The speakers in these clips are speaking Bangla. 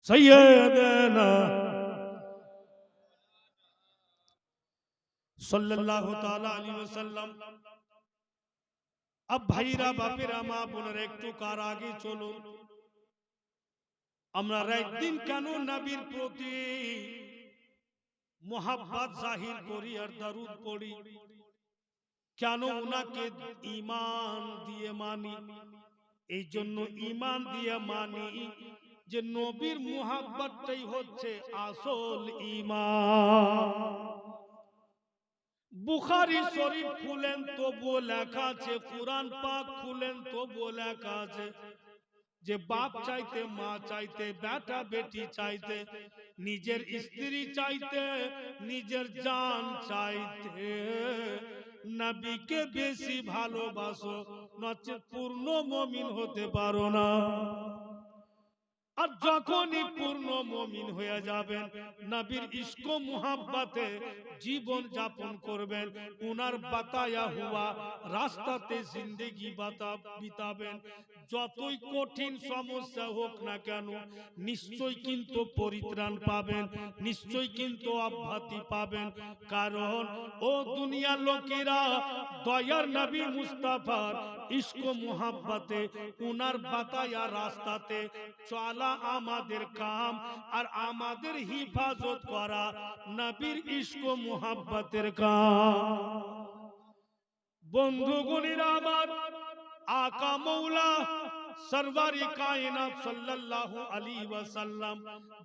सैयदना सल्लल्लाहु ताला अलैहि वसल्लम। अब भाईरा बापेरा मा বোনেরা একটু কার আগে চলুন, আমরা রাত দিন কেন নবীর প্রতি মোহাব্বত জাহির করি আর দরুদ পড়ি, কেন উনাকে ঈমান দিয়ে মানি? এই জন্য ঈমান দিয়ে মানি যে নবীর মোহাব্বতটাই হচ্ছে আসল ঈমান। বুখারী শরীফ খুলেন তবুও লেখা আছে, কুরআন পাক খুলেন তবুও লেখা আছে যে বাপ চাইতে, মা চাইতে, বেটা বেটি চাইতে, নিজের স্ত্রী চাইতে, নিজের জান চাইতে নবীকে বেশি ভালোবাসো, নচেৎ পূর্ণ মুমিন হতে পারো না। আর যখনই পূর্ণ মুমিন হয়ে যাবেন, নবীর ইশক ও মুহাব্বতে জীবন যাপন করবেন, উনার বাতায়া হুয়া রাস্তাতে জিন্দেগি বিতাবেন, যতই কঠিন সমস্যা হোক না কেন নিশ্চয় কিন্তু পরিত্রাণ পাবেন, নিশ্চয় কিন্তু অব্যাহতি পাবেন। কারণ ও দুনিয়ার লোকেরা, দয়ার নবী মুস্তাফার ইশক ও মুহাব্বতে, উনার বাতায়া রাস্তাতে চলা আমাদের কাম, আর আমাদের হিফাজত করা নবীর ইশক ও মুহাব্বতের কাম। বন্ধুগণেরা আমার, আকা মৌলা সরওয়ারে কায়নাত সাল্লাল্লাহু আলাইহি ওয়াসাল্লাম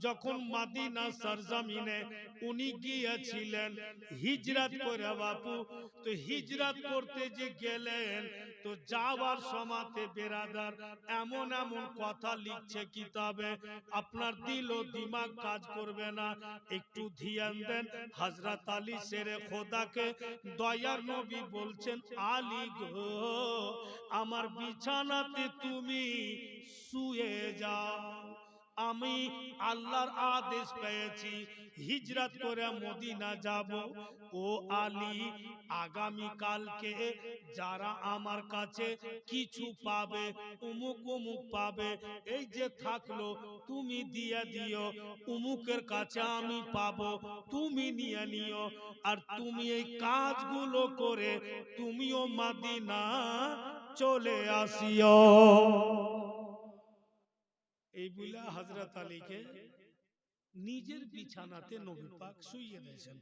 যখন মদিনা সরজমিনে উনি গিয়েছিলেন হিজরত করে বাপু, তো হিজরত করতে যে গেলেন, তো যাওয়ার সময়তে বেরাদার এমন এমন কথা লিখছে কিতাবে, আপনার দিল ও দিমাগ কাজ করবে না, একটু ধ্যান দেন। হযরত আলী শেরে খোদাকে দয়ার নবী বলছেন, আলী গো আমার বিছানাতে তুমি শুয়ে যাও, আমি আল্লাহর আদেশ পেয়েছি হিজরত করে মদিনা যাব। ও আলী, আগামী কালকে যারা আমার কাছে কিছু পাবে, উমুক উমুক পাবে, এই যে থাকলো তুমি দিয়ে দিও, উমুকের কাছে আমি পাবো, তুমি নিয়ে নিও, আর তুমি এই কাজগুলো করে তুমিও মদিনা চলে আসিও। এই বলে হযরত আলীকে নিজের বিছানাতে নবী পাক শুইয়ে দিয়েছেন।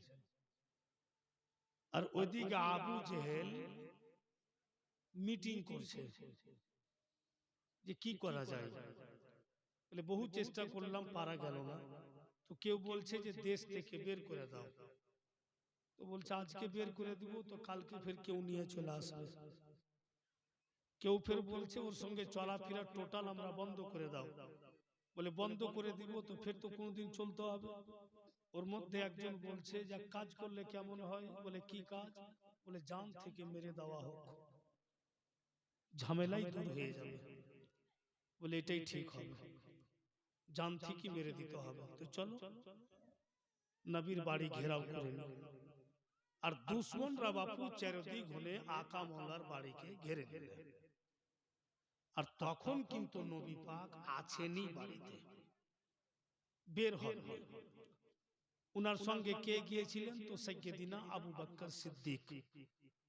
আর ওইদিকে আবু জেহেল মিটিং করছে যে কি করা যায়। বলে বহু চেষ্টা করলাম, পারা গেল না। তো কেউ বলছে যে দেশ থেকে বের করে দাও, তো বলছে আজকে বের করে দিব, তো কালকে ফের কেউ নিয়ে চলে আসবে। কেউ ফের বলছে ওর সঙ্গে চলাফেরা টোটাল আমরা বন্ধ করে দাও। বলে বন্ধ করে দিব তো ফের তো কোনোদিন চলতে হবে। ওর মধ্যে একজন বলছে যে কাজ করলে কেমন হয়। বলে কি কাজ? বলে জান থেকে মেরে দেওয়া হোক, ঝামেলাই দূর হয়ে যাবে। বলে এটাই ঠিক হবে, জান থেকে মেরে দিতে হবে। তো চলো নবীর বাড়ি ঘেরাও করে নি। আর দুশ্মনরা বাপু চারদিক ঘুরে আকা মোল্লার বাড়িকে ঘিরে দিলে। আর তখন কিন্তু নবী পাক আছেনই বাড়িতে, বের হননি। উনার সঙ্গে কে গিয়েছিলেন? তো সাইয়্যিদিনা আবু বকর সিদ্দিক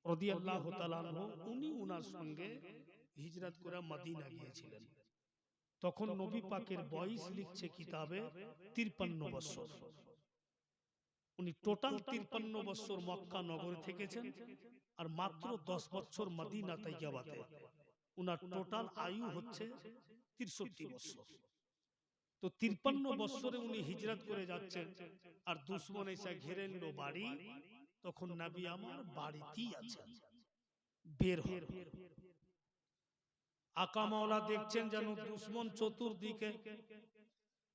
রাদিয়াল্লাহু তাআলা আনহু, উনি উনার সঙ্গে হিজরত করে মদিনা গিয়েছিলেন। তখন নবী পাকের বয়স লিখছে কিতাবে 53 বছর। উনি টোটাল 53 বছর মক্কা নগরে থেকেছেন, আর মাত্র 10 বছর মদিনা তাইয়্যিবাতে। উনার টোটাল আয়ু হচ্ছে 63 বছর। তো 53 বছরে উনি হিজরত করে যাচ্ছেন, আর দুশমন এসে ঘিরে নিল বাড়ি। তখন নবী আমার বাড়িতেই আছেন, বের হন। আকা মাওলা দেখছেন যেন দুশমন চতুর্দিকে,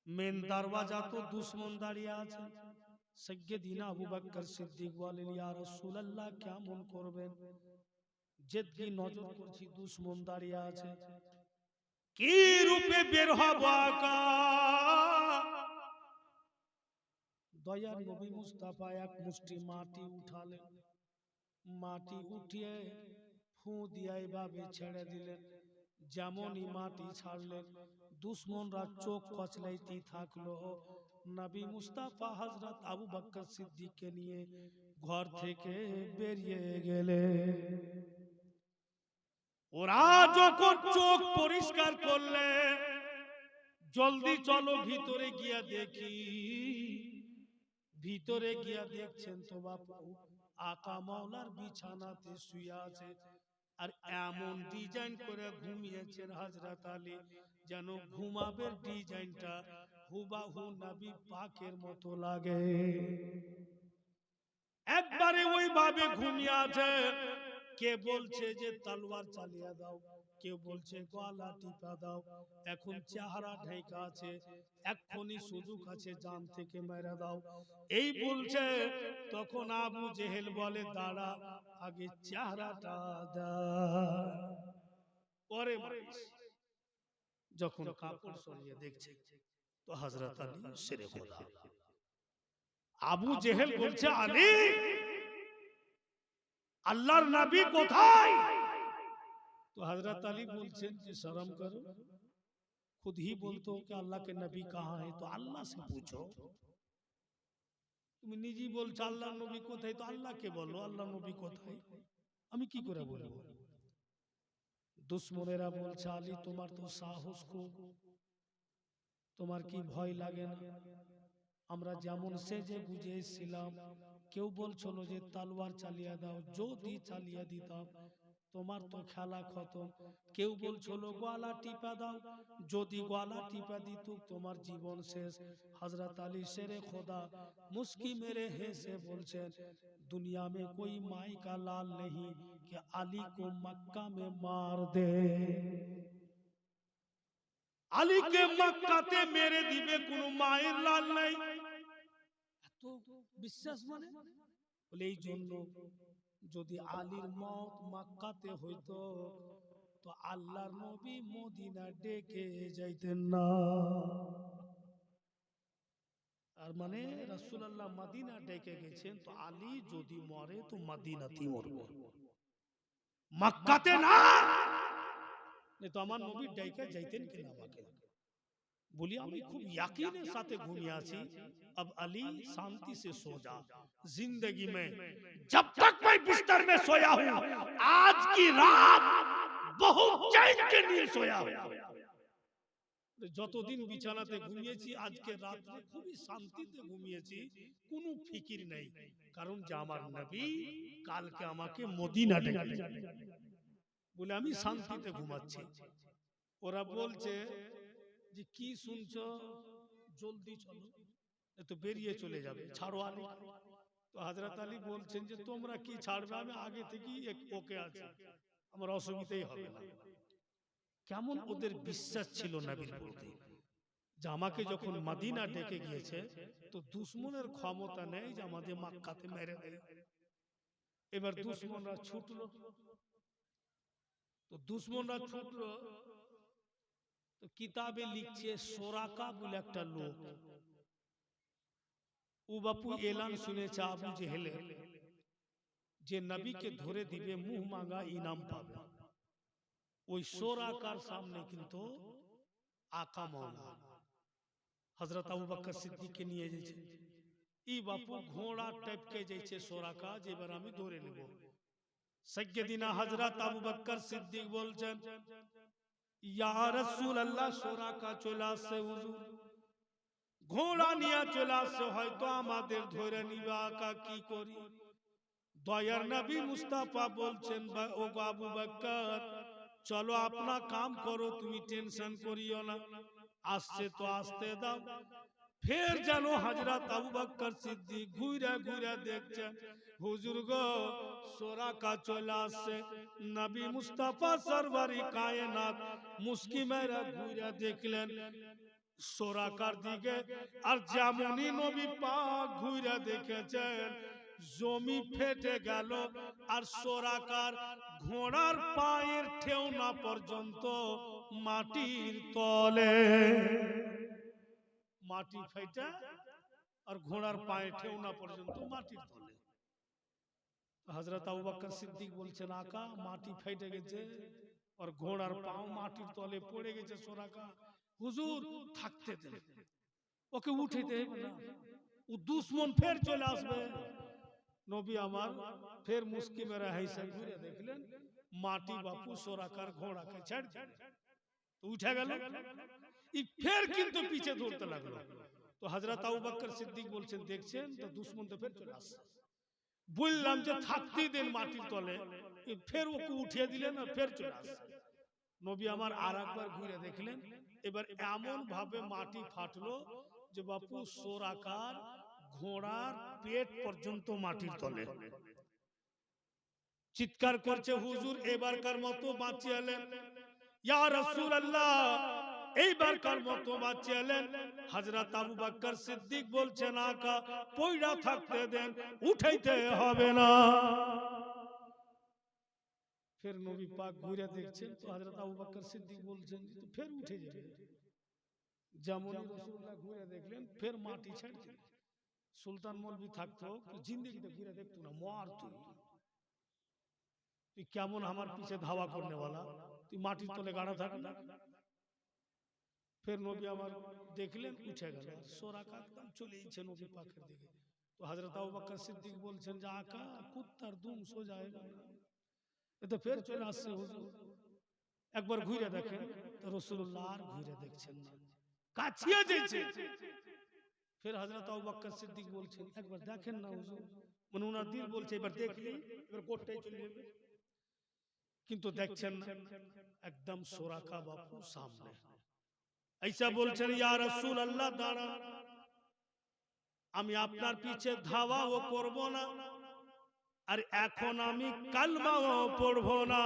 মেন দরওয়াজা তো দুশমন দাঁড়িয়ে আছে। সাইয়্যিদিনা আবু বকর সিদ্দিক বলেন, ইয়া রাসূলুল্লাহ কেমন করবেন? যেদিকে নজর করছি দুশমন দাঁড়িয়ে আছে, কি রূপে বের হব আকা? দয়ার নবী মুস্তাফা এক মুষ্টি মাটি উঠালেন, মাটি উঠিয়ে ফু দিয়ে এভাবে ছেড়ে দিলেন। যেমনই মাটি ছাড়লেন, দুশ্মনরা চোখ কচলাইতে থাকলো। নবী মুস্তাফা হযরত আবু বকর সিদ্দিককে নিয়ে ঘর থেকে বেরিয়ে গেলে। ওরা যখন চোখ পরিষ্কার করলে, জলদি চলো ভিতরে গিয়া দেখি। ভিতরে গিয়া দেখছেন তো বাপু আকা মাওলার বিছানাতে শুয়ে আছে, আর এমন ডিজাইন করে ঘুমিয়েছেন হযরত আলী, যেন ঘুমাবের ডিজাইনটা হুবাহু নবী পাকের মতো লাগে। একবারে ওইভাবে ঘুমিয়ে আছে। কে বলছে যে তলোয়ার চালিয়ে দাও, কেউ বলছে গলা টিপা দাও। এখন চেহারা ঢাকা আছে, এক্ষুনি সুযোগ আছে জান থেকে মেরে দাও, এই বলছে। তখন আবু জেহেল বলে দাঁড়া, আগে চেহারাটা দা। পরে মারিস। যখন কাপড় সরিয়ে দেখছে তো হযরত আলী শেরে খোদা। আবু জেহেল বলছে আলী, আল্লাহর নবী কোথায়? तो हजरत अली बोलছেন যে शर्म करो, खुद ही बोलते हो कि अल्लाह के नबी कहाँ है, तो अल्लाह से पूछो। তুমি নিজেই বলছো আল্লাহর নবী কোথায়, তো আল্লাহকে বলো আল্লাহর নবী কোথায়, আমি কি করে বলবো? দুশমনেরা বলছে আলী তোমার তো সাহস খুব, তোমার কি ভয় লাগে না? আমরা যেমন সেজে বুঝে এসেছিলাম, কেউ বলছিল যে তলোয়ার চালিয়ে দাও, যদি চালিয়ে দিতাম তোমার তো খেলা খতম। কেউ বলছিল গলা টিপা দাও, যদি গলা টিপা দিত তোমার জীবন শেষ। হযরত আলী শেরে খোদা মুস্কি মেরে হেসে বলছেন दुनिया में कोई माई का लाल नहीं कि अली को मक्का में मार दे। আলীকে মক্কাতে মেরে দিবে কোন মায়ের লাল নাই। এত বিশ্বাস মানে বলে এই জন্য যদি আলীর মত মক্কাতে হইতো তো আল্লাহর নবী মদিনা ডেকে যাইতেন না। আর মানে রাসূলুল্লাহ মদিনা ডেকে গেছেন, তো আলী যদি মরে তো মদিনাতেই মরবে, মক্কাতে না। তো আমার নবী ডেকে যাইতেন কিনা আমাকে बोली আমি খুব यकीन साथे घूमिया सी। अब अली शांति से सो जा, जिंदगी में जब तक मैं बिस्तर में सोया हूँ आज की रात बहुत चैन के नींद सोया हूँ। যতদিন বিছানাতে ঘুমিয়েছি আজকে রাতে খুবই শান্তিতে ঘুমিয়েছি, কোনো ফিকির নেই, কারণ যে আমার নবী কালকে আমাকে মদিনা ডেকে যাবে বলে আমি শান্তিতে ঘুমাচ্ছি। ওরা বলছে যে কি শুনছো, জলদি চলো, তো বেরিয়ে চলে যাবে, ছাড়ো আলী। তো হযরত আলী বলছেন যে তোমরা কি ছাড়বে, আমি আগে থেকেই ওকে আছি, আমার অসুবিধাই হবে না। কেমন ওদের বিশ্বাস ছিল নবীর প্রতি, যে আমাকে যখন মদিনা ডেকে গিয়েছে তো দুশমনের ক্ষমতা নেই যে আমাদের মক্কাতে মেরে দেয়। এবার দুশমনরা ছুটলো, তো দুশমনরা ছুটলো তো কিতাবে লিখছে সোরাকা বলে একটা লোক, ও বাপু এলান শুনেছে আবু জেহেলের যে নবীকে ধরে দিবে মুহ মাঙ্গা ইনাম পাবে। ওই সোরাকার সামনে কিন্তু আকা মাওলা হযরত আবু বকর সিদ্দিককে নিয়ে যাচ্ছে। ই বাপু ঘোড়া টপকে যাচ্ছে সোরাকা, যেবার আমি ধরে নেব। সাইয়্যিদিনা হযরত আবু বকর সিদ্দিক বলছেন ইয়া রাসূলুল্লাহ সোরাকা চলে আসছে, হুজুর ঘোড়া নিয়ে চলে আসছে, হয়তো আমাদের ধরে নিবে, আকা কি করি? দয়ার নবী মুস্তাফা বলছেন ও আবু বকর চলো আপনা কাম করো, তুমি টেনশন করিও না, আসছে তো আসতে দাও। ফের যেন হযরত আবু বকর সিদ্দিক ঘুরে ঘুরে দেখছেন, হুজুর গো সোরাকা চলে আসছে। নবী মুস্তাফা সরওয়ারি কায়নাত মুস্কি মেরে ঘুরে দেখলেন সোরাকার দিকে, আর যেমনই নবী পাক ঘুরে দেখেছেন জমি ফেটে গেল, আর সোরাকার ঘোড়ার পায়ের ঠেউনা পর্যন্ত মাটির তলে, মাটি ফেটে আর ঘোড়ার পায়ের ঠেউনা পর্যন্ত মাটির তলে। হযরত আবু বকর সিদ্দিক বলছেন আকা মাটি ফেটে গেছে আর ঘোড়ার পাও মাটির তলে পড়ে গেছে সোরাকা, হুজুর থাকতে দেন, ওকে উঠে দেবে না, ও দুশ্মন ফের চলে আসবে। নবী আমার ফের মুস্কি মেরা হাইসা ঘুরে দেখলেন মাটি বাপু সোরাকার ঘোড়াকে ছেড়ে দিলেন, তো উঠে গেল। ফের কিন্তু পিছে দৌড়তে লাগলো। তো হযরত আবু বকর সিদ্দিক বলছেন, দেখছেন তো দুশ্মন তো ফের চলে আসছে, বললাম যে থাকতেই দেন মাটির তলে, ফের ওকে উঠিয়ে দিলেন আর ফের চলে আসছে। নবী আমার আর একবার ঘুরে দেখলেন, এবার এমন ভাবে মাটি ফাটলো যে বাপু সোরাকার ঘোড়ার পেট পর্যন্ত মাটির তলে। চিৎকার করছে, হুজুর এবারকার মতো বাঁচিয়েলেন, ইয়া রাসূলুল্লাহ এইবারকার মতো বাঁচিয়েলেন। হযরত আবু বকর সিদ্দিক বলছেন, আকা পয়ড়া থাকতে দেন, উঠাইতে হবে না। ফের নবী পাক ঘুরে দেখছেন, তো হযরত আবু বকর সিদ্দিক বলছেন যে তো ফের উঠে যাবে। যেমনই রাসূলুল্লাহ ঘুরে দেখলেন ফের মাটি ছেড়ে দিলেন। সুলতান মৌলভী থাকতো জিন্দেগিতে ঘুরে দেখতো না, মর তুই কেমন আমার পিছে ধাওয়া করনে वाला, তুই মাটির তলে গাড়া থাক না। ফের নবী আমার দেখলেন উঠে গেল, সোরাকা একদম চলেইছে নবী পাকের দিকে। তো হযরত আবু বকর সিদ্দিক বলছেন যে আকা কুত্তার দুম সো যায়গা না, এটা ফের চলে আসছে হুজুর। একবার ঘুরে দেখেন, তো রাসূলুল্লাহ আর ঘুরে দেখছেন না, কাছিয়ে যাচ্ছে। ফের হযরত আবু বকর সিদ্দিক বলছেন, একবার দেখেন না হুজুর, মানে ওনার দিল বলছে এবার দেখলি এবার কোটটাই চলে যাবে, কিন্তু দেখছেন না। একদম সোরাকা বাপু সামনে ऐसा বলছেন, ইয়া রাসূলুল্লাহ দাঁড়ান, আমি আপনার পিছে ধাওয়াও করব না, আর এখন আমি কালমাও পড়ব না,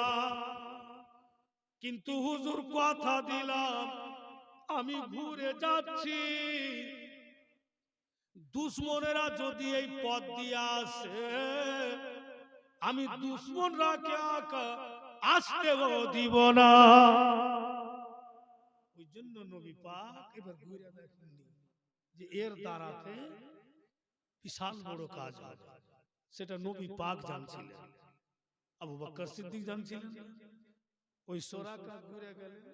কিন্তু হুজুর কথা দিলাম আমি ঘুরে যাচ্ছি, দুশমনেরা যদি এই পথ দিয়ে আসে আমি দুশমনরাকে আকা আসতেও দিব না। ওই জন্য নবী পাক এবার ঘুরে দেখেননি যে এর দ্বারাতে বিশাল বড় কাজ হবে, সেটা নবী পাক জানছিলেন, আবু বকর সিদ্দিক জানছিলেন। ওই সোরাকা ঘুরে গেলেন,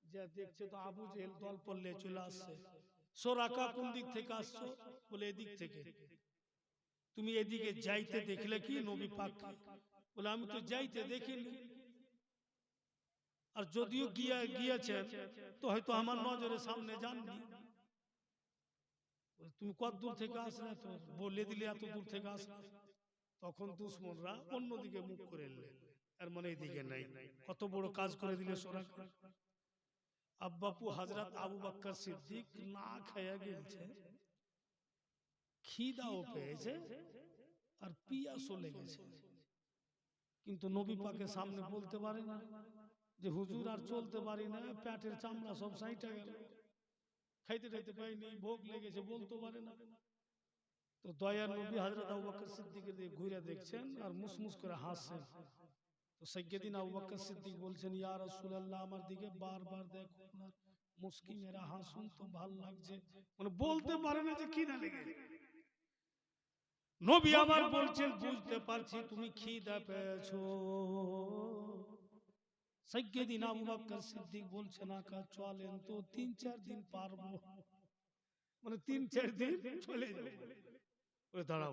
যা দেখছে তো আবু জেহেল দল পল্লে চলে আসছে। সোরাকা কোন দিক থেকে আসছো? বলে এদিক থেকে। তুমি এদিকে যাইতে দেখলে কি নবী পাক? বলে আমি তো যাইতে দেখিনি, আর যদিও গিয়েছেন তো হয়তো আমার নজরের সামনে যাননি। তুমি কত দূর থেকে আসলে, তো বলে দিলে এত দূর থেকে আসলে। তখন দুশমনরা অন্যদিকে মুখ করে এলেন, আর মানে এদিকে নাই। কত বড় কাজ করে দিলে সোরাকা। আব্বাপু হযরত আবু বকর সিদ্দিক না খেয়ে গেছে, খিদাও পেয়েছে আর পিয়াসও লেগেছে, কিন্তু নবী পাকের সামনে বলতে পারে না যে হুজুর আর চলতে পারি না, পেটের চামড়া সব সাইটা গেল, খাইতে খাইতে পাইনি, ভোগ লেগেছে, বলতে পারে না। তো দয়ার নবী হযরত আবু বকর সিদ্দিকের দিকে ঘুরে দেখছেন আর মুসমুস করে হাসছেন। তো সাইয়্যিদিন আবু বকর সিদ্দিক বলছেন, ইয়া রাসূলুল্লাহ আমার দিকে বারবার দেখো না, মুস্কি মেরা হাসুন তো ভাল লাগছে, মানে বলতে পারে না যে খিদা লেগেছে। নবী আমার বলছেন, বুঝতে পারছি তুমি খিদা পেয়েছো। সাইয়্যিদিন আবু বকর সিদ্দিক বলছেন, আকা চলেন তো ৩-৪ দিন পারবো, মানে ৩-৪ দিন চলে যাবে। ওরে দাঁড়াও,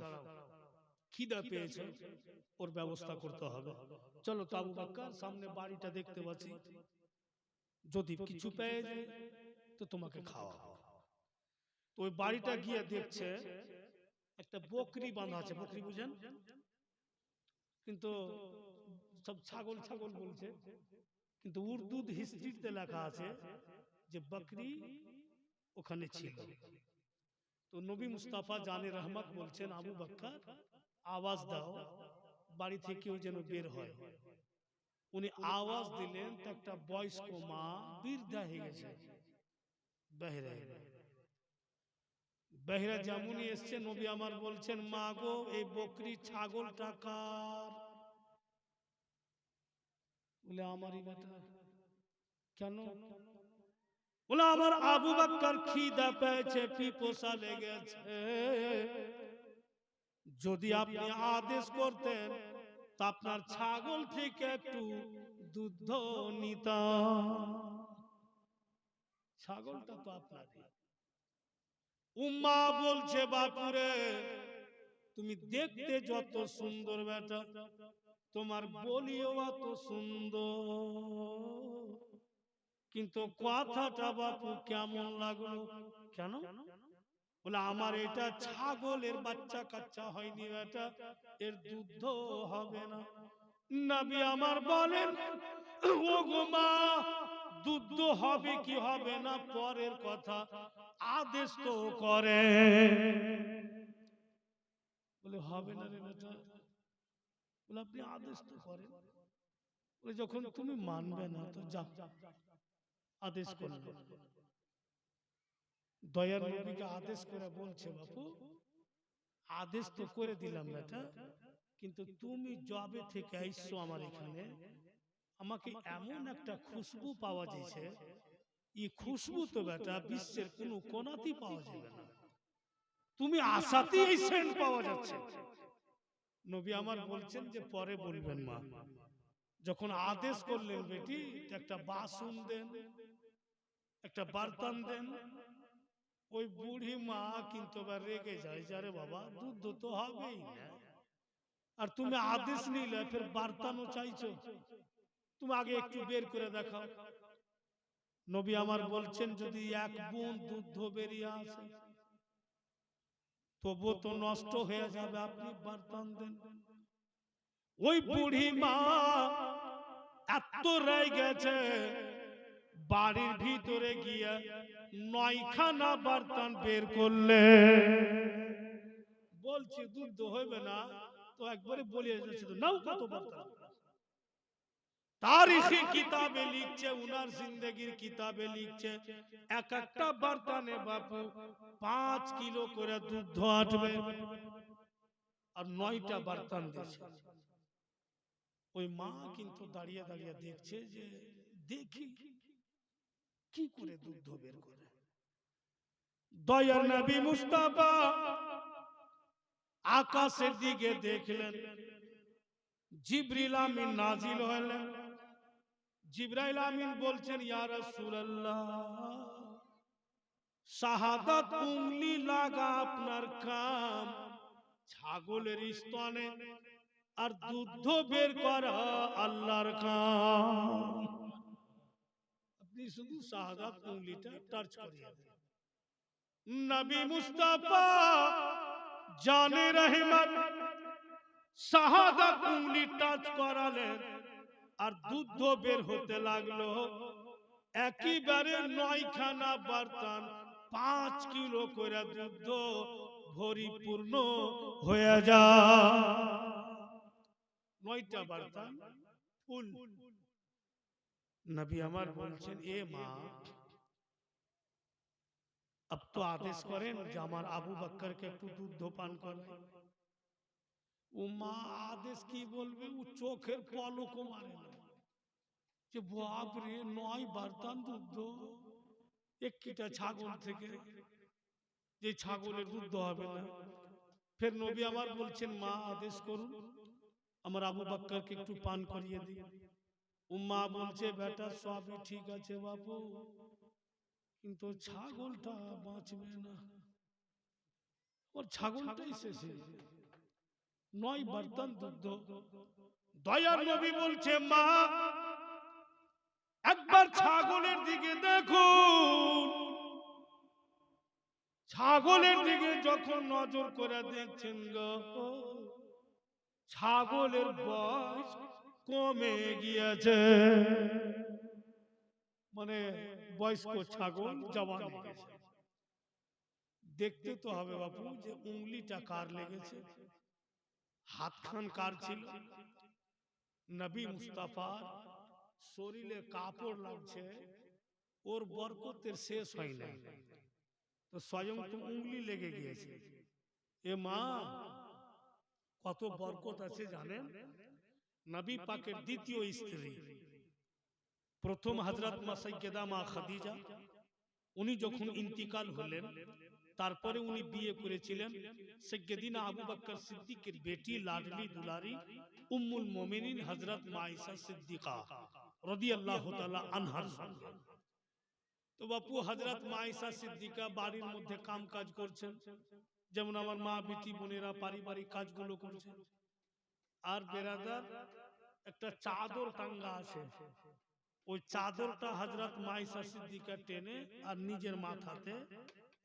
খিদা পেয়েছে, ওর ব্যবস্থা করতে হবে। চলো তো আবু বকর, সামনে বাড়িটা দেখতে পাচ্ছি, যদি কিছু পেয়ে যায় তো তোমাকে খাওয়াবো। তো ওই বাড়িটা গিয়ে দেখছে একটা বকরি বাঁধা আছে, বকরি বুঝেন, কিন্তু সব ছাগল ছাগল বলছে, কিন্তু উর্দু হিস্ট্রিতে লেখা আছে যে বকরি ওখানে ছিল। তো নবী মুস্তাফা জানে রহমত বলছেন, আবু বকর আওয়াজ দাও, বাড়ি থেকে কেউ যেন বের হয়। উনি আওয়াজ দিলেন, তো একটা বয়স্ক মা বৃদ্ধা হয়ে গেছে, বেহেরা বেহেরা যেমনই এসছে নবী আমার বলছেন, মা গো এই বকরি ছাগলটা কার? বলে আমারই বেটা। কেন? বলে আমার আবু বকর খিদা পেয়েছে, পিপাসা লেগেছে, যদি আপনি আদেশ করতেন তা আপনার ছাগল থেকে একটু দুধ নিতাম। ছাগলটা তো আপনারই। উম্মা বলছে বাপুরে তুমি দেখতে যত সুন্দর বেটা, তোমার বলিও অত সুন্দর, কিন্তু কথাটা বাপু কেমন লাগলো? কেন? বলে আমার এটা ছাগলের বাচ্চা কাচ্চা হয়নি বেটা, এর দুধ হবে না। নবী আমার বলেন ও গো মা, দুধ হবে কি হবে না পরের কথা, আদেশ তো করে। বলে হবে না রে বেটা। বলে আপনি আদেশ তো করেন। বলে যখন তুমি মানবে না তো যা, আদেশ করলে। দয়ার নবীকে আদেশ করে বলছে বাপু আদেশ তো করে দিলাম বেটা, কিন্তু তুমি জবে থেকে আইসো আমার এখানে, আমাকে এমন একটা খুশবু পাওয়া যাচ্ছে, এই খুশবু তো বেটা বিশ্বের কোনো কোনাতেই পাওয়া যাবে না, তুমি আসাতেই এই সেন্ট পাওয়া যাচ্ছে। নবী আমার বলছেন যে পরে বলবেন মা। যখন আদেশ করলেন বেটি একটা বাসন দেন, একটা বার্তান দেন, ওই বুড়ি মা কিন্তু আবার রেগে যায়, যারে বাবা দুধ তো হবেই না, আর তুমি আদেশ নিলে ফের বার্তানো চাইছো, তুমি আগে একটু বের করে দেখাও। নবী আমার বলছেন যদি এক বুঁদ দুধ বেরিয়ে আসে তবু তো নষ্ট হয়ে যাবে, আপনি বার্তান দেন। ওই বুড়ি মা এত রেগে গেছে, বাড়ির ভিতরে গিয়া 9খানা বার্তান বের করলে। বলছি দুধ হইবে না তো একবারে বলিয়ে যাচ্ছে, তো নাও কত বার্তান। তারিখে কিতাবে লিখছে, উনার জিন্দেগির কিতাবে লিখছে এক একটা বার্তানে বাপু 5 কিলো করে দুধ আটবে, আর 9টা বার্তান দিয়েছে। ওই মা কিন্তু দাঁড়িয়ে দাঁড়িয়ে দেখছে যে দেখি কি করে দুধ বের করে। দয়ার নবী মুস্তাফা আকাশের দিকে দেখলেন, জিবরিল আমিন নাজিল হলেন। জিবরাইল আমিন বলছেন ইয়া রাসূলুল্লাহ, শাহাদাত উংলি লাগা আপনার কাম, ছাগলের স্তনে আর দুধ বের করা আল্লাহর কাম। আপনি শুধু শাহাদাত উংলিটা টাচ করিয়ে দেন। নবী মুস্তাফা জানে রহমত শাহাদাত উংলি টাচ করালেন, আর দুধ বের হতে লাগলো। একেবারে 9খানা বার্তান 5 কিলো করে দুধ পরিপূর্ণ হয়ে যায়। 9টা বার্তান ফুল। নবী আমার বলছেন এ মা, अब तो आदेश करें যে আমার আবু বকরকে একটু দুধ পান করাই। ও মা আদেশ কি বলবে, ও চোখের পলকও মারে না, যে বাপ রে 9 বার্তান দুধ একটা ছাগল থেকে, যে ছাগলের দুধ হবে না। ফের নবী আমার বলছেন মা আদেশ করুন আমার আবু বকরকে একটু পান করিয়ে দিন। উম্মা বলছে বেটা সবই ঠিক আছে বাপু, কিন্তু ছাগলটা বাঁচবে না, ওর ছাগলটাই শেষ হয়ে যাবে। 9 বার্তান দুধ। দয়ার নবী বলছে মা একবার ছাগলের দিকে দেখুন। ছাগলের দিকে যখন নজর করে দেখছেন গো, ছাগলের বয়স কমে গিয়েছে, মানে বয়স্ক ছাগল জওয়ান হয়ে গেছে। দেখতে তো হবে বাপু যে উংলিটা কার লেগেছে, হাতখান কার ছিল। নবী মুস্তাফার শরীরে কাপড় লাগছে, ওর বরকতের শেষ হয় নাই, তো স্বয়ং তো উংলি লেগে গিয়েছে। এ মা কত বরকত আছে জানেন। নবী পাকের দ্বিতীয় স্ত্রী প্রথম হযরত মা সাইয়্যিদা মা খাদিজা, উনি যখন ইন্তিকাল হলেন তারপরে উনি বিয়ে করেছিলেন সাইয়্যিদিনা আবু বকর সিদ্দিকের বেটি লাডলি দুলারি উম্মুল মুমিনিন হযরত মা আয়েশা সিদ্দিকা রাদিয়াল্লাহু তাআলা আনহার সঙ্গে। তো বাপু হযরত মা আয়েশা সিদ্দিকা বাড়ির মধ্যে কাম কাজ করছেন, যেমন আমার মা বিটি বোনেরা পারিবারিক কাজগুলো করছেন। আর বেরাদার একটা চাদর টাঙ্গা আছে, ওই চাদরটা হযরত মা আয়েশা সিদ্দিকা টেনে আর নিজের মাথাতে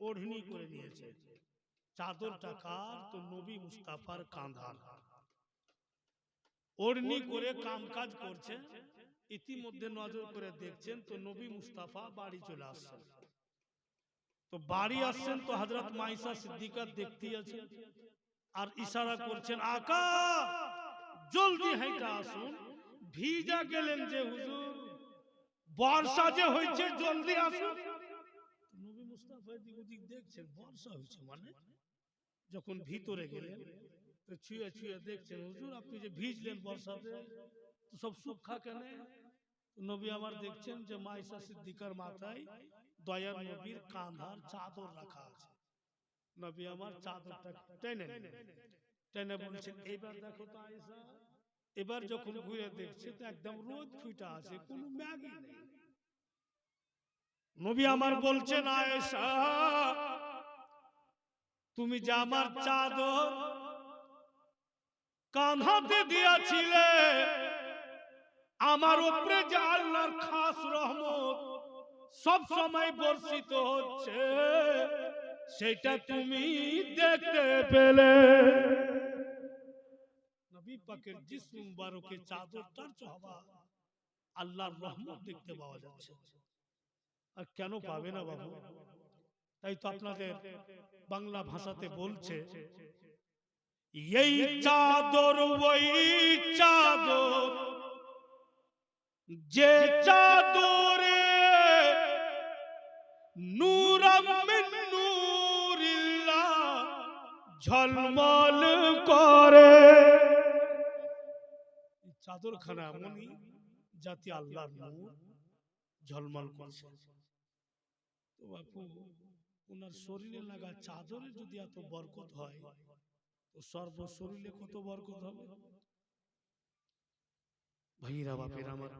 ওড়নি করে নিয়েছে। চাদরটা কার? তো নবী মুস্তাফার কাঁধা। ওড়নি করে কাম কাজ করছে, ইতিমধ্যে নজর করে দেখছেন তো নবী মুস্তাফা বাড়ি চলে আসছেন। তো বাড়ি আসছেন তো হযরত মা আয়েশা সিদ্দিকা দেখতেই আছেন আর ইশারা করছেন, আকা জলদি হেঁটে আসুন, ভিজা গেলেন যে হুজুর, বর্ষা যে হয়েছে, জলদি আসুন। নবী মুস্তাফা এদিক ওদিক দেখছেন, বর্ষা হয়েছে মানে? যখন ভিতরে গেলেন তো ছুঁয়ে ছুঁয়ে দেখছেন, হুজুর আপনি যে ভিজলেন বর্ষাতে, তো সব সুখা কেন? নবী আমার দেখছেন যে মা আয়েশা সিদ্দিকার মাথায় দয়ার নবীর কাঁধার চাদর রাখা আছে। নবী আমার চাদরটা টেনে টেনে বলছেন, এবার দেখো তো আয়েশা। এবার যখন ঘুরে দেখছে তো একদম রোদ ফুটা আছে, কোনো ম্যাগই নেই। নবী আমার বলছেন, আয়েশা তুমি যে আমার চাদর কাঁধাতে দিয়েছিলে, আমার উপরে যে আল্লাহর খাস রহমত সব সময় বর্ষিত হচ্ছে, সেটা তুমি দেখতে পেলে। নবী পাকের জিসম মুবারকে চাদরটার চহবা আল্লাহর রহমত দেখতে পাওয়া যাচ্ছে। আর কেন পাবে না বাবু? তাই তো আপনাদের বাংলা ভাষাতে বলছে, এই চাদর ওই চাদর, যে চাদরে নূরাম মিন নূরিল্লাহ ঝলমল করে। চাদরখানা এমনই যাতে আল্লাহর নূর ঝলমল করছে। তো বাপু ওনার শরীরে লাগা চাদরে যদি এত বরকত হয়, তো সর্ব শরীরে কত বরকত হবে? ভাইরা বাপের আমার,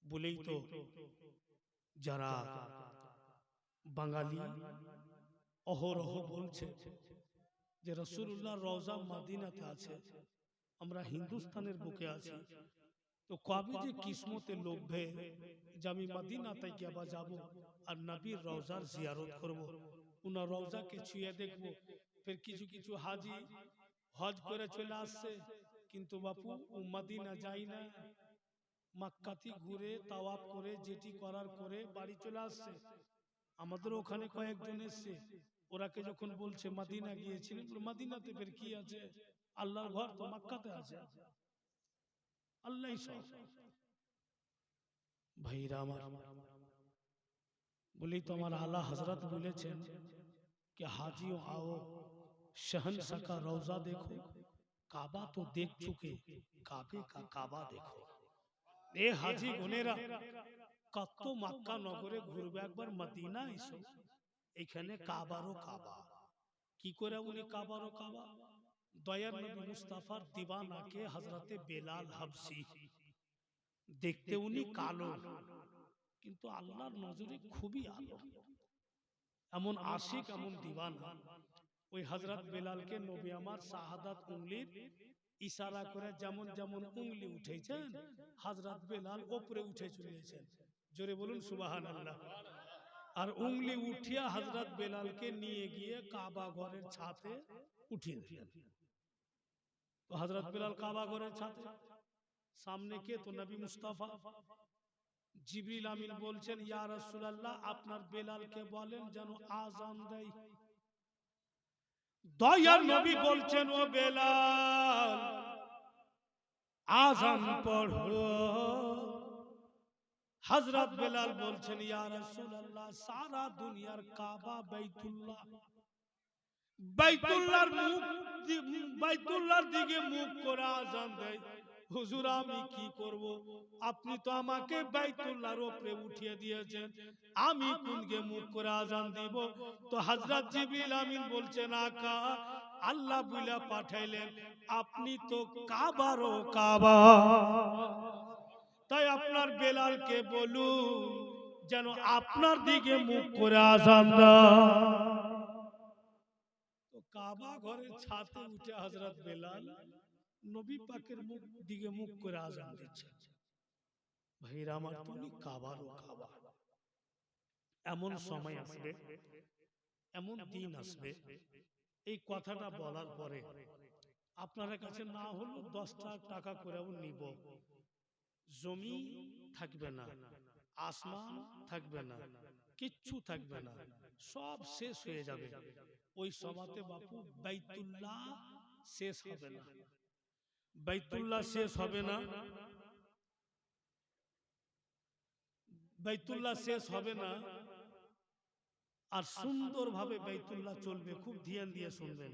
বলেই তো যারা বাঙালি অহরহ বলছে যে রাসূলুল্লাহ রওজা মদিনাতে আছে, আমরা হিন্দুস্তানের বুকে আছি, তো কবে যে কিসমতে লোভে যে আমি মদিনাতে গিয়ে যাব আর নবীর রওজার জিয়ারত করব, উনার রওজাকে ছুঁয়ে দেখব। ফের কিছু কিছু হাজি হজ করে চলে আসছে, কিন্তু বাপু ও মদিনা যায় না, মক্কাতে ঘুরে তাওয়াফ করে যেটি করার করে বাড়ি চলে আসছে। আমাদের ওখানে কয়েকজন এসছে, ওরাকে যখন বলছে মদিনা গিয়েছিলেন, মদিনাতে ফের কি আছে? আল্লাহর ঘর তো মক্কাতে আছে। আল্লাহই সব। ভাইরা আমার, বলেই তো আমার আলা হযরত বলেছেন कि हाजियों आओ शहंशाह का रौजा देखो, काबा तो देख चुके, काबे का काबा देखो। ए हाजी गुनेरा কত মক্কা নগরে ঘুরবে, একবার মদিনা এসো, এখানে কাবারও কাবা। কি করে উনি কাবারও কাবা? দয়ার নবী মুস্তাফার দিওয়ানাকে হযরতে বেলাল হাবশী, দেখতে উনি কালো, কিন্তু আল্লাহর নজরে খুবই আলো। এমন আশিক, এমন দিওয়ানা, ওই হযরত বেলালকে নবী আমার শাহাদাত উংলির ইশারা করে যেমন যেমন উংলি উঠেছেন, হযরত বেলাল উপরে উঠে চলেছেন। জোরে বলুন সুবহানাল্লাহ। আর উংলি উঠিয়া হযরত বেলালকে নিয়ে গিয়ে কাবা ঘরের ছাদে উঠিয়ে দিলেন। তো হযরত বেলাল কাবা ঘরের ছাদে, সামনে কে? তো নবী মুস্তাফা। জিবরিল আমিন বলছেন, ইয়া রাসূলুল্লাহ আপনার বেলালকে বলেন যেন আযান দেয়। দয়ার নবী বলছেন, ও বেলাল আযান পড়ো। হযরত বেলাল বলছেন, ইয়া রাসূলুল্লাহ সারা দুনিয়ার কাবা বাইতুল্লাহ, বাইতুল্লাহর মুখ, বাইতুল্লাহর দিকে মুখ করে আযান দেয়। হুজুর আমি কি করব? আপনি তো আমাকে বাইতুল্লাহর উপরে উঠিয়ে দিয়েছেন, আমি কোন দিকে মুখ করে আযান দিব? তো হযরত জিবরিল আমিন বলছেন, আকা আল্লাহ বলে পাঠাইলেন আপনি তো কাবারও কাবা, তাই আপনার বেলালকে বলুন যেন আপনার দিকে মুখ করে আজান দেয়। তো কাবা ঘরের ছাদে উঠে হযরত বেলাল নবী পাকের মুখ দিকে মুখ করে আজান দিচ্ছে। ভাইরা আমার, তুমি কাবারও কাবা। এমন সময় আসবে, এমন দিন আসবে, এই কথাটা বলার পরে আপনার কাছে না হলো 10টা টাকা করেও নিব, জমি থাকবে না, আসমান থাকবে না, কিচ্ছু থাকবে না, সব শেষ হয়ে যাবে। ওই সমাতে বাপু বাইতুল্লাহ শেষ হবে না, বাইতুল্লাহ শেষ হবে না, বাইতুল্লাহ শেষ হবে না। আর সুন্দরভাবে বাইতুল্লাহ চলবে, খুব ধ্যান দিয়ে শুনবেন।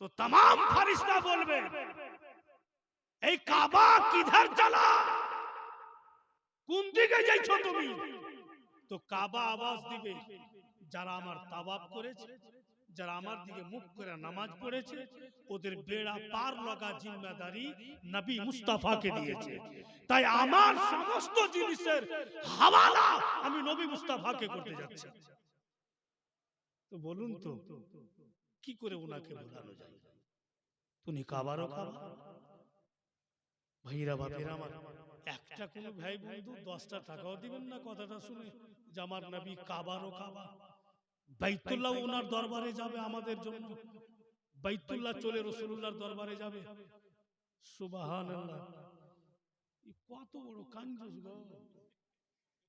তো तमाम ফেরেশতা বলবে, এই কাবা কিধার চলা, কোন দিকে যাইছো তুমি? তো কাবা আওয়াজ দিবে, যারা আমার তাওয়াফ করেছে, যারা আমার দিকে মুখ করে নামাজ পড়েছে, ওদের বেড়া পার লাগা জিম্মেদারি নবী মুস্তাফাকে দিয়েছে। তাই আমার সমস্ত জিনিসের হাওয়ালা আমি নবী মুস্তাফাকে করতে যাচ্ছি। তো বলুন তো কি করে ওনাকে বোঝানো যায়? তুমি কাবারও কাবা। ভাইরা বাপেরা আমার, একটা কোন ভাই বন্ধু 10টা টাকাও দিবেন না কথাটা শুনে যে আমার নবী কাবারও কাবা। বাইতুল্লাহ ওনার দরবারে যাবে আমাদের জন্য, বাইতুল্লাহ চলে রাসূলুল্লাহর দরবারে যাবে। সুবহানাল্লাহ, কত বড় কাঞ্জুস গো।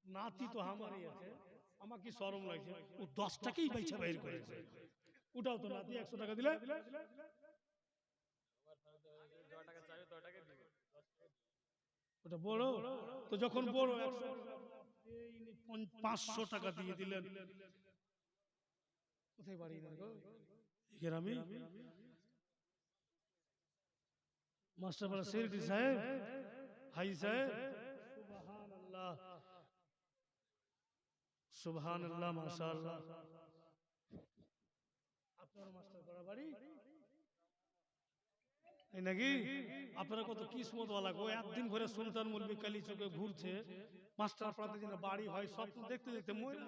নাতি তো আমারই আছে, আমার কি শরম লাগছে, ও 10 টাকাই বাইচা বাইর করেছে। ওটাও তো নাতি 100 টাকা দিলে ওটা বড় তো, যখন বড় 500 টাকা দিয়ে দিলেন। কোথায় বাড়ি না গো? গ্রামে মাস্টারপাড়া সেক্রেটারি সাহেব, হাই সাহেব। সুবহানাল্লাহ, সুবহানাল্লাহ, মাশাআল্লাহ। আপনার মাস্টারপাড়া বাড়ি এই নাকি? আপনারা কত কিসমত ওয়ালা গো, একদিন ভরে সুলতান মুলবি কালী চোখে ঘুরছে, মাস্টারপাড়াতে যেন বাড়ি হয় স্বপ্ন দেখতে দেখতে মরে,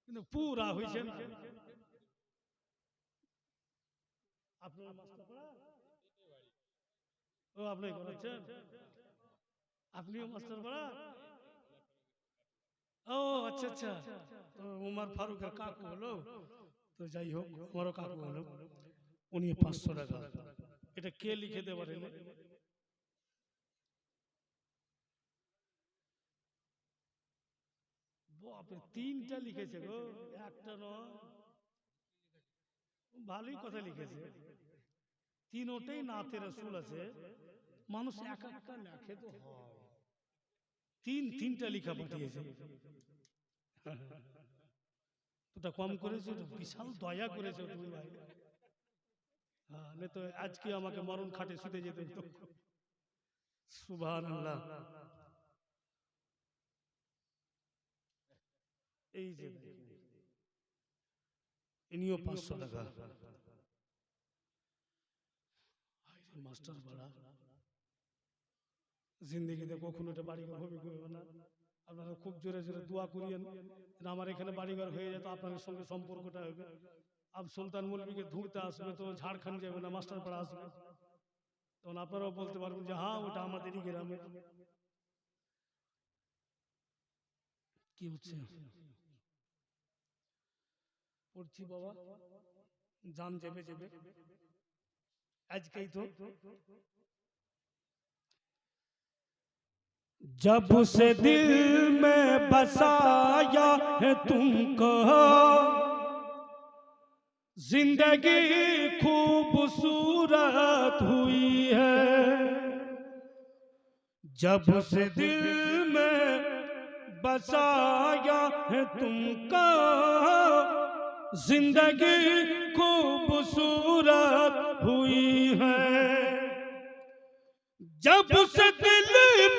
কিন্তু পুরা হয়েছে না। আপনার মাস্টারপাড়া, ও আপনি করেছেন, আপনিও মাস্টারপাড়া? ও আচ্ছা আচ্ছা, তো উমর ফারুকের কাকু হলো। তো যাই হোক, আমারও কাকু হলো, উনি 500 টাকা। এটা কে লিখে দেবে পারেন? বাপরে, 3টা লিখেছে গো, একটা নয়। ভালোই কথা লিখেছে, তিনটাই নাতে রাসূল আছে। মানুষ এক একটা লেখে তো হয়, তিনটা লেখা পাঠিয়েছে। ওটা কম করেছে, বিশাল দয়া করেছে তুমি ভাই। হ্যাঁ, না তো আজকে আমাকে মরণ খাটে শুতে যেতে হতো। সুবহানাল্লাহ। এই যে ইনিও 500 টাকা। মাস্টার ভাড়া জিন্দেগিতে কখনো এটা বাড়িঘর হবে না। আপনারা খুব জোরে জোরে দোয়া করিয়েন, আমার এখানে বাড়িঘর হয়ে যেত, আপনাদের সঙ্গে সম্পর্কটা হবে। আব সুলতান মৌলভীকে ধুরতে আসবে তো ঝাড়খণ্ড যাবে না, মাস্টারপাড়া আসবে, তখন আপনারাও বলতে পারবেন যে হ্যাঁ ওটা আমাদেরই গ্রামে। কি হচ্ছে পড়ছি বাবা, জান যাবে যাবে আজকেই তো। जब से दिल में बसाया है तुमको, जिंदगी खूबसूरत हुई है। जब से दिल में बसाया है तुमको, जिंदगी खूबसूरत हुई है। जब से दिल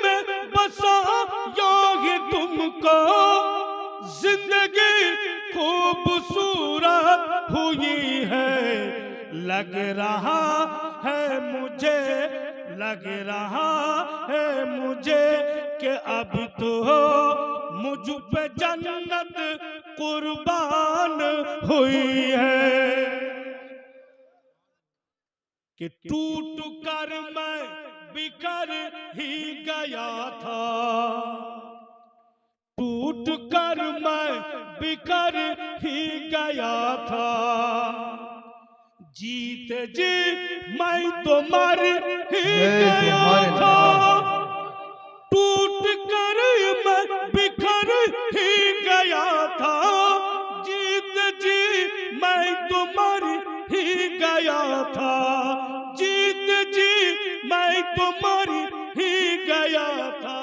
में बसाया है तुमको, जिंदगी खूबसूरत हुई है। लग रहा है मुझे, लग रहा है मुझे कि अब तो मुझ पे जन्नत कुर्बान हुई है कि टूट कर मैं बिखर ही गया था, टूट कर मैं बिखर ही गया था, जीते जी मैं तो मर ही गया था, टूट कर मैं बिखर ही गया था, जीत जी मैं तो मर ही गया था, जीत जी मैं तो मर ही गया था,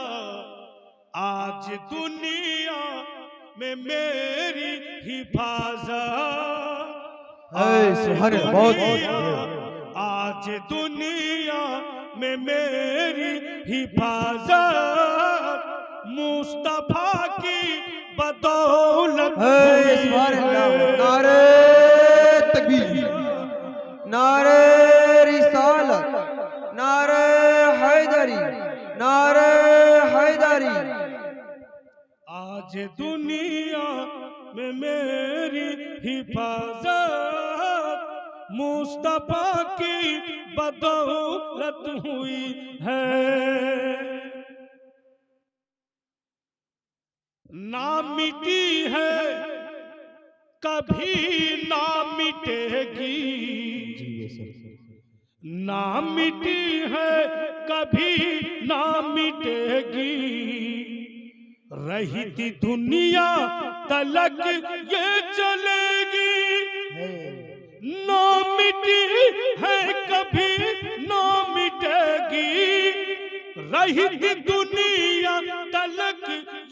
आज दुनिया में मेरी हिफाजत, आज दुनिया में मेरी हिफाजत मुस्तफा की बदौलत। नारे तकबीर, नारे रिसालत, नारे हैदरी, नारे हैदरी। आज दुनिया में मेरी हिफाजत मुस्तफा की बदौलत हुई है, ना मिटी है कभी ना मिटेगी, ना मिटी है कभी ना मिटेगी, रही थी दुनिया तलक ये चलेगी, ना मिटी है कभी ना मिटेगी, रही थी दुनिया तलक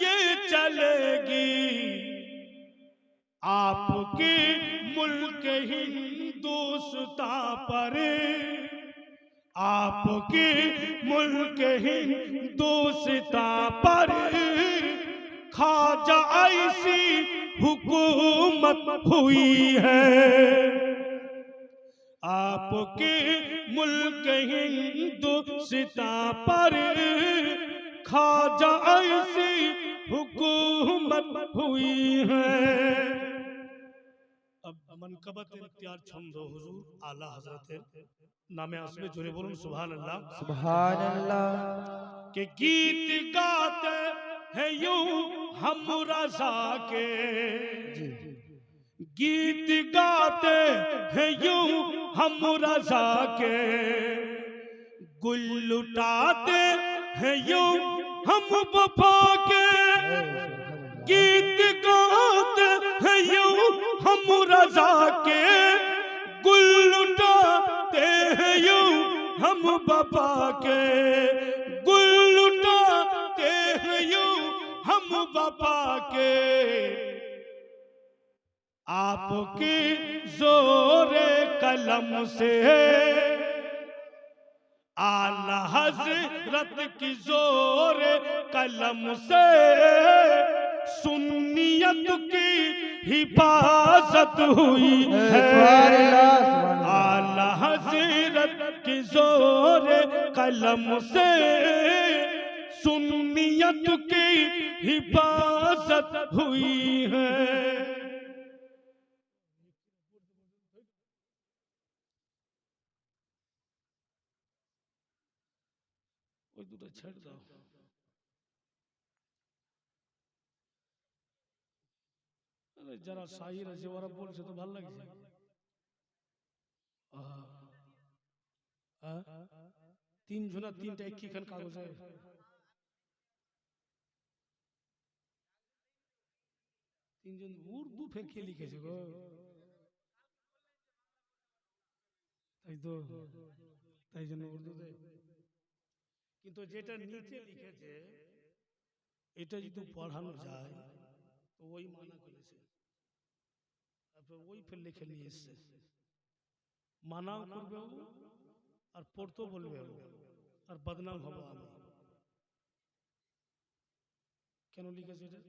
ये चलेगी, आपके मुल्क हिंदुस्तान पर, आपके मुल्क हिंदुस्तान पर ख्वाजा ऐसी हुकूमत हुई है, आपके मुल्क हिंदुस्तान पर ख्वाजा ऐसी हुकूमत हुई है। अब मनकबत इख्तियार छंद हुजूर आला हजरत नामे आसमे जोरे बोलूं सुभान अल्लाह, सुभान अल्लाह। के गीत गाते हैं यूं हम रज़ा के, गीत गाते हैं यूं हम रज़ा के, गुल लुटाते हैं यूं हम वफा के, गीत गाते हैं यूं हम रज़ा के, गुल लुटाते हैं यूं हम वफा के, गुल लुटाते हैं यूं हम वफा के, आपके जोरे कलम से आला हज़रत की जोरे कलम से सुन्नियत की हिफाजत हुई है, आला हज़रत की जोरे कलम से सुन्नियत की हिफाजत हुई है। ওই দুটো ছেড়ে দাও, যারা শাহির আছে ওরা বলছে তো ভালো লাগছে, তিন জনা তিনটা একইখান কাগজে, তিনজন উর্দু ফেঁকে লিখেছে গো, তাই তো, তাই জন্য উর্দুতে, কিন্তু যেটা নিচে লিখেছে এটা যদি পড়ানো যায় তো ওই মানা করেছে, তারপর ওই ফের লিখে নিয়ে এসছে, মানাও করবে আর পড়তেও বলবে আর বদনাম হবো আমি, কেন লিখেছে এটা?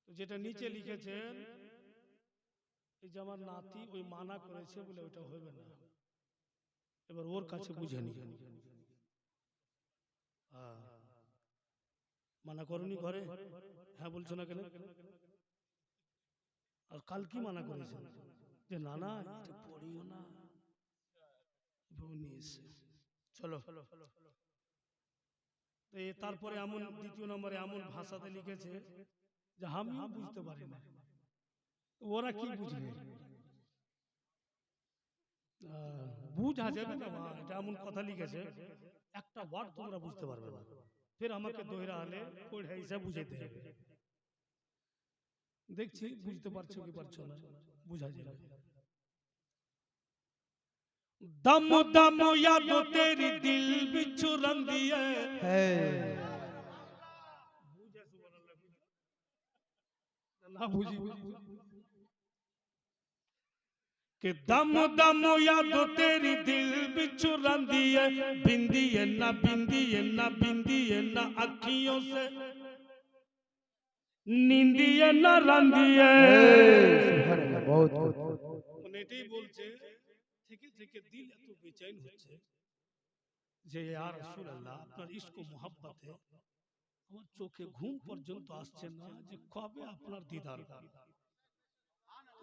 তো যেটা নিচে লিখেছেন এই যে আমার নাতি ওই মানা করেছে বলে ওইটা হবে না, এবার ওর কাছে বুঝে নি, মানা করনি ঘরে? হ্যাঁ বলছো না কেন? আর কাল কি মানা করেছে যে না না এটা পড়িও না, বউ নিয়ে এসে চলো। তো তারপরে এমন দ্বিতীয় নম্বরে এমন ভাষাতে লিখেছে যে আমিও বুঝতে পারি না, ওরা কি বুঝবে? বুঝা যাবে না মা, এটা এমন কথা লিখেছে একটা ওয়ার্ড তোমরা বুঝতে পারবে না, ফের আমাকে দোহরা হলে পড়ে হিসাব বুঝাইতে হবে। দেখছি বুঝতে পারছো কি পারছো না, বুঝা যাবে। दम दम यादों तेरी दिल भी चुरंदी है। ना बुझी कि दम दम यादों तेरी दिल भी चुरंदी है, बिंदी है ना बिंदी है ना बिंदी है ना अखियों से नींदी है ना रंदी है। बहुत এটাই বলছে থেকে থেকে দিল এত বেচैन হচ্ছে যে ইয়া রাসূলুল্লাহ আপনার ইশক ও মোহাব্বতে আমার চোখে ঘুম পর্যন্ত আসছে না যে কবে আপনার দিদার হবে।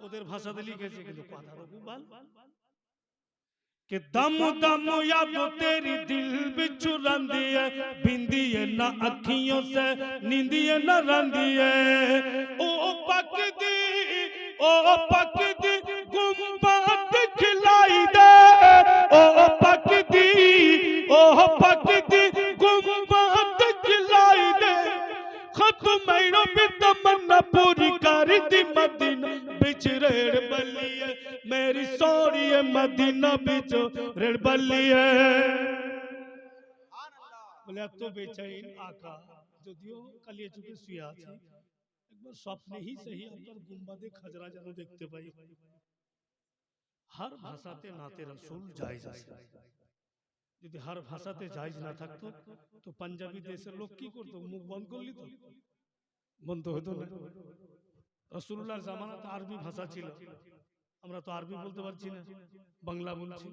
ওদের ভাষাতে লিখেছে কিন্তু কথা তো খুব ভালো कि दम दम यादों तेरी दिल भी चुरांदी है, बिंदी है ना अखियों से नींदी है ना रंदी है। ओ पकदी गुम्बद खिलाई दे, ओ पकदी गुम्बद खिलाई दे, खत्म मैनो भी तमन्ना पूरी कर दी मदीना बिच रेड़ बल्ली है, मेरी सोनी है मदीना बिच रेड़ बल्ली है। বলে এত বেচাইন আকা যদিও কালিয়া চোখে শুয়ে আছে, একবার স্বপ্নেই সহি আপনার গুম্বাদে খাজরা যেন দেখতে পাই। हर ভাষাতে নাতে রাসূল জায়েজ আছে, যদি हर ভাষাতে জায়েজ না থাকতো তো পাঞ্জাবি দেশের লোক কি করতো, মুখ বন্ধ করলি তো বন্ধ হতো না। রাসূলুল্লাহর জামানাতে আরবি ভাষা ছিল, আমরা তো আরবি বলতে পারছি না, বাংলা বলছি।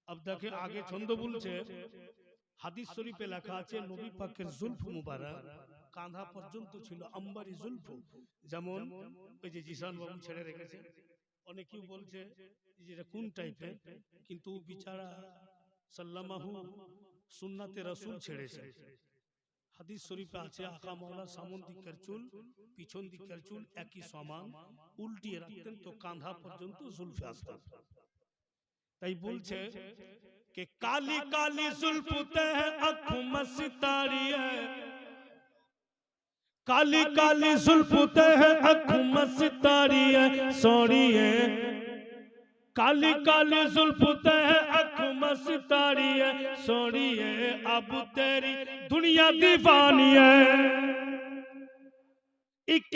अब দেখে আগে ছন্দ বলছে, হাদিস শরীফে লেখা আছে নবী পাকের জুলফ মুবারক কাঁধা পর্যন্ত ছিল, আম্বারি জুলফ, যেমন ওই যে জিসান বাবু ছেড়ে রেখেছে। অনেকেই বলছে যে এটা কোন টাইপের, কিন্তু বিচারা সাল্লামাহু সুন্নাতে রাসূল ছেড়েছে। হাদিস শরীফে আছে আকা মাওলার সামন দিকের চুল পিছন দিকের চুল একই সমান উল্টিয়ে রাখতেন তো কাঁধা পর্যন্ত জুলফে আসতেন। তাই বলছে कि काली काली जुल्फते हैं आंखों में सितारी है, काली काली जुल्फते हैं आंखों में सितारी है, सोनी है काली काली जुल्फते हैं आंखों में सितारी है, सोनी है अब तेरी दुनिया दीवानी है। एक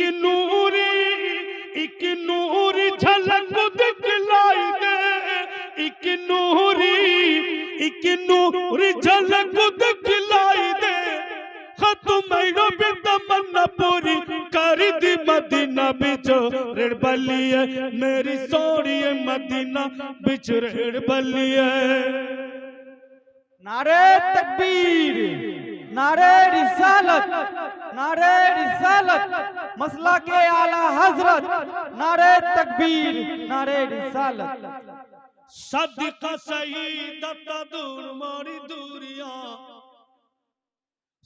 नूरी झलक दिखलाई दे, एक नूरी झलक दिखलाई दे, खत्म मैनो भी तमन्ना पूरी कर दी मदीना बिच रेड़ बल्ली है, मेरी सोनी है मदीना बिच रेड़ बल्ली है। नारे तकबीर, नारे रिसालत, नारे रिसालत, मसला के आला हजरत, नारे तकबीर, नारे रिसालत। सदका सईद दूर मोरी दूरिया,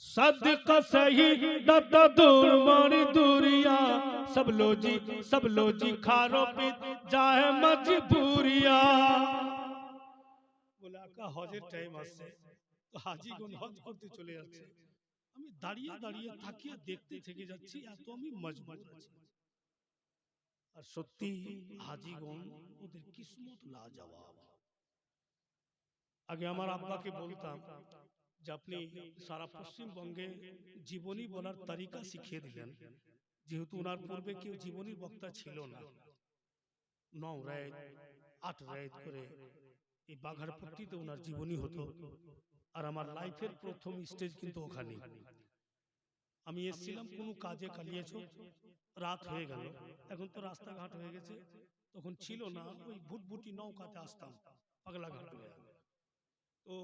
सदका सईद दूर मोरी दूरिया, सब लो जी खारो पी जाए मजबूरिया। বলে আকা হজের টাইম আসছে, তো হাজিগণ হজ করতে চলে যাচ্ছে, আমি দাঁড়িয়ে দাঁড়িয়ে তাকিয়ে দেখতে থেকে যাচ্ছি, এত আমি মজবুর আছি। আর সত্যি হাজিগণ ওদের কিসমত লাজবাব। আগে আমার আব্বাকে বলতাম যে আপনি সারা পশ্চিমবঙ্গে জীবনী বলার তরিকা শিখিয়ে দিলেন, যেহেতু ওনার পূর্বে কেউ জীবনী বক্তা ছিল না, 9 রাত 8 রাত করে এই বাঘারপট্টিতে ওনার জীবনী হতো। আর আমার লাইফের প্রথম স্টেজ কিন্তু ওখানে। আমি এসেছিলাম কোনো কাজে কালিয়েছো, রাত হয়ে গেল, এখন তো রাস্তাঘাট হয়ে গেছে, তখন ছিল না, ওই ভুটভুটি নৌকাতে আসতাম পাগলাঘাট হয়ে। তো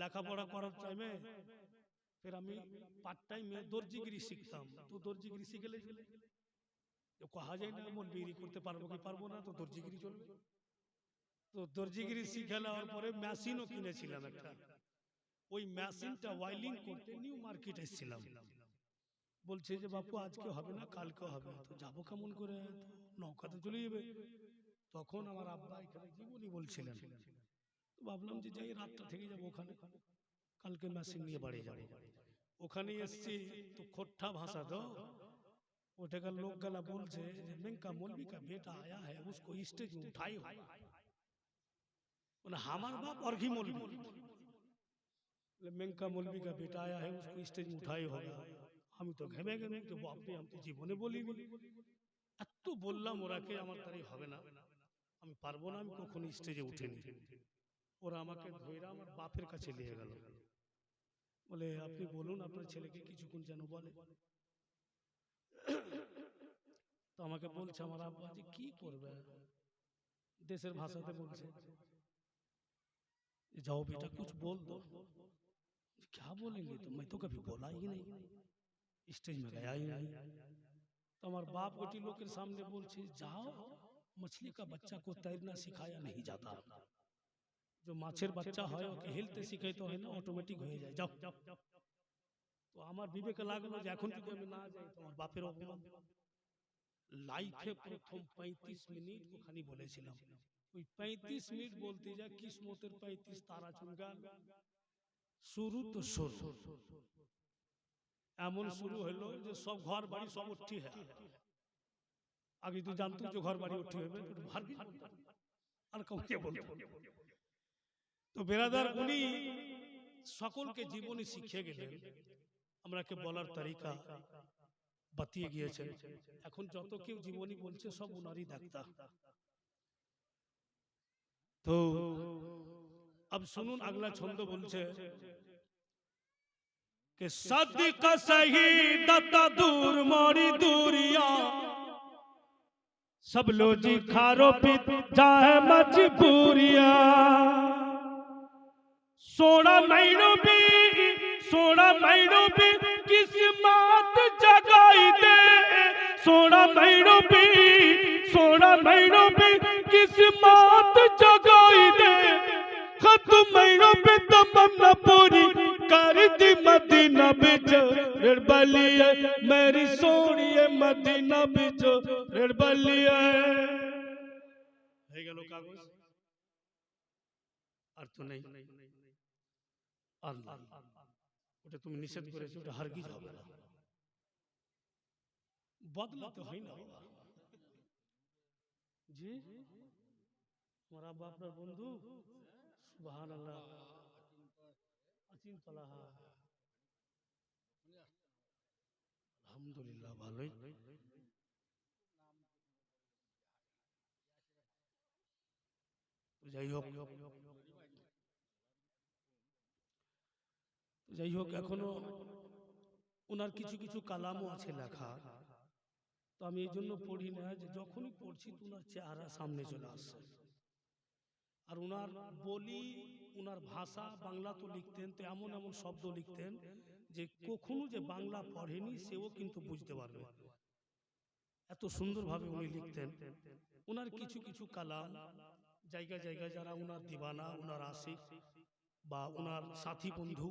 লেখাপড়া করার টাইমে फिर আমি পার্ট টাইম দর্জিগিরি শিখতাম। তো দর্জিগিরি শিখলে তো কহা যায় না মলবিগিরি করতে পারবো কি পারবো না, তো দর্জিগিরি চলবে। তো দর্জিগিরি শিখে নেওয়ার পরে মেশিনও কিনেছিলাম একটা। ওই মেশিনটা ওয়াইলিং করতে নিউ মার্কেট এসেছিলাম। বলছে যে বাপু আজকে হবে না কালকে হবে। তো যাবো কেমন করে, তো নৌকাতে চলে যাবে। তখন আমার আব্বা এখানে জীবনী বলছিলেন। তো ভাবলাম যে যাই রাতটা থেকে যাবো ওখানে, কালকে মেশিন নিয়ে বাড়ি যাবো। ওখানে এসছি তো খোট্টা ভাষা, তো ওটাকার লোক গলা বলছে যে মেঙ্কা मौलवी का बेटा आया है उसको स्टेज में उठाई हो। हमार बाप और घी मौलवी, मेंका मौलवी का बेटा आया है उसको स्टेज में उठाई होगा। আমি তো ঘেমে গেলাম যে বাপরে, আমি তো জীবনে বলিনি। এত বললাম ওরাকে আমার দ্বারাই হবে না, আমি পারবো না, আমি কখনো স্টেজে উঠিনি। ওরা আমাকে ধইরা আমার বাপের কাছে নিয়ে গেল। বলে আপনি বলুন আপনার ছেলেকে কিছুক্ষণ যেন বলে। তো আমাকে বলছে আমার আব্বা যে কি করবে, দেশের ভাষাতে বলছে जाओ बेटा कुछ बोल दो। क्या बोलेंगे, तो मैं तो कभी बोला ही नहीं, स्टेज में गया ही नहीं। तो हमारे बाप गोटी लोग के सामने बोलছে जाओ, मछली का बच्चा को तैरना सिखाया नहीं जाता, जो মাছের বাচ্চা হয় ওকে হেলতে শিখাইতে হয় না, অটোমেটিক হয়ে যায়, যাও। তো আমার বিবেকে লাগলো যে এখন যদি আমি না যাই তো আমার বাপের অপমান। লাইফে প্রথম 35 মিনিট ওখানে বলেছিলাম, ওই 35 মিনিট বলতে যা কিসমতের 35 তারা চুমগান। শুরু তো শুরু এমন শুরু হলো যে সব ঘর বাড়ি সব উঠি হয়। আগে তুই জানতো যে ঘর বাড়ি উঠি হবে, আর কাউকে বলতো। তো বেরাদার উনি সকলকে জীবনে শিখিয়ে গেলেন, আমরাকে বলার তরিকা বাতিয়ে গিয়েছেন। এখন যত কেউ জীবনী বলছে সব উনারই ডাক্তার। तो अब सुनून अगला छंद बोलছে कि सदका शहीदता दूर मोरी दूरिया सब लो जी खारो पित जाए मजबूरिया सोना महीनों भी किस्मत जगाई दे, सोना महीनों भी किस्मत जगाई दे, खत महीनों भी तमन्ना पूरी कर दी मदीना बिच रड़बलिए मेरी सोनिए मदीना बिच रड़बलिए। হয়ে গেল কাগজ আর তো নেই, আল্লাহ ওটা তুমি নিষেধ করেছো, ওটা হারগিজ হবে না, বদলাতে হয় না জি। আমার আব্বা আপনার বন্ধু, সুবহানাল্লাহ, আচিনতলা, আলহামদুলিল্লাহ ভালোই। যাই হোক এখনো ওনার কিছু কিছু কালামও আছে লেখা, তো আমি এই জন্য পড়ি না, যে যখনই পড়ছি তো ওনার চেহারা সামনে চলে আসছে। আর ওনার বলি, ওনার ভাষা বাংলা তো লিখতেন, তো এমন এমন শব্দ লিখতেন যে কখনো যে বাংলা পড়েনি সেও কিন্তু বুঝতে পারবে, এত সুন্দরভাবে উনি লিখতেন। ওনার কিছু কিছু কালাম জায়গা জায়গায় যারা ওনার দিওয়ানা, ওনার আশিক বা ওনার সাথী বন্ধু